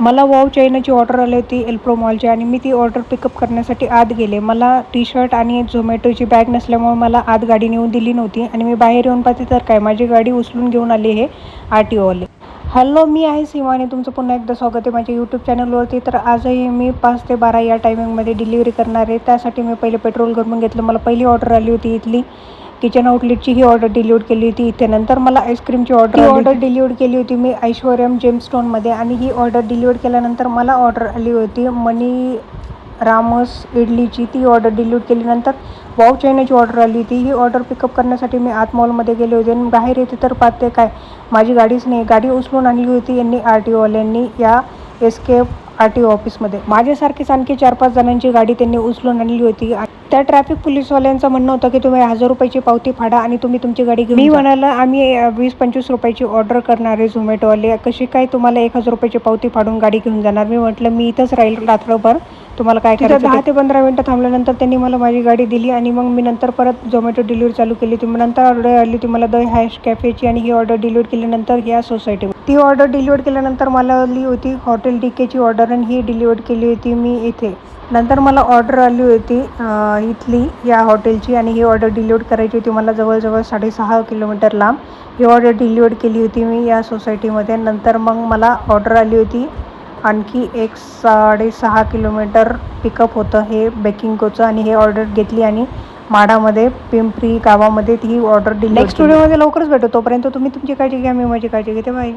मला wow चायनाची order आली होती एल्प्रो मॉलची आणि मी ती ऑर्डर पिकअप करण्यासाठी आत गेले. मला टी-शर्ट आणि झोमॅटोची बॅग नसल्यामुळे मला आत गाडी नेऊन दिली नव्हती आणि मी बाहेर येऊन पाहते तर काय माझी गाडी उचलून घेऊन आली हे आर-टी-ओवाले. हॅलो, मी आहे सीमा आणि तुमचं पुन्हा एकदा स्वागत आहे माझ्या यूट्यूब चॅनलवरती. तर आजही मी 5 ते 12 या टायमिंगमध्ये डिलिव्हरी करणार आहे. त्यासाठी मी पहिले पेट्रोल भरून घेतलं. मला पहिली ऑर्डर आली होती इथली किचन आउटलेटची. ही ऑर्डर डिलिव्हर केली होती इथे. नंतर मला आईस्क्रीमची ऑर्डर डिलिव्हर केली होती मी ऐश्वर्यम जेमस्टोनमध्ये आणि ही ऑर्डर डिलिव्हर केल्यानंतर मला ऑर्डर आली होती मनी रामस इडलीची. ती ऑर्डर डिलिव्हर केल्यानंतर वॉव चायनाची ऑर्डर आली होती. ही ऑर्डर पिकअप करण्यासाठी मी आत मॉलमध्ये गेले होते आणि बाहेर येते तर पाहते काय माझी गाडीच नाही. गाडी उचलून आणली होती यांनी आर-टी-ओवाल्यांनी या एस्केप आर-टी-ओ ऑफिसमध्ये. माझ्यासारखीच आणखी 4-5 जणांची गाडी त्यांनी उचलून आणली होती. त्या ट्रॅफिक पोलीसवाल्यांचं म्हणणं होतं की तुम्ही 1000 रुपयाची पावती फाडा आणि तुम्ही तुमची गाडी घेऊन. मी म्हणाला आम्ही 20-25 रुपयाची ऑर्डर करणार आहे झोमॅटोवाले, कशी काय तुम्हाला 1000 रुपयाची पावती फाडून गाडी घेऊन जाणार. मी म्हटलं मी इथंच राहील रात्रभर, तुम्हाला काय करायचं. 10 ते 15 मिनटं थांबल्यानंतर त्यांनी मला माझी गाडी दिली आणि मग मी नंतर परत झोमॅटो डिलिव्हरी चालू केली होती. मग नंतर ऑर्डर आली होती मला द हॅश कॅफेची आणि ही ऑर्डर डिलिव्हर केल्यानंतर ह्या सोसायटी. ती ऑर्डर डिलिव्हर केल्यानंतर मला आली होती हॉटेल डीकेची ऑर्डर आणि ही डिलिव्हर केली होती मी इथे. नंतर मला ऑर्डर आली होती इथली या हॉटेलची आणि ही ऑर्डर डिलिव्हर करायची होती मला जवळजवळ 6.5 किलोमीटर लांब. ही ऑर्डर डिलिव्हर केली होती मी या सोसायटीमध्ये. नंतर मग मला ऑर्डर आली होती आणखी एक 6.5 किलोमीटर पिकअप होतं हे बेकिंगकोचं आणि हे ऑर्डर घेतली आणि माडामध्ये पिंपरी गावामध्ये ही ऑर्डर डिलिव्हर. नेक्स्ट व्हिडिओमध्ये लवकरच भेटू. तोपर्यंत तुम्ही तुमची काळजी घ्या, मी माझी काळजी घेते. बाय.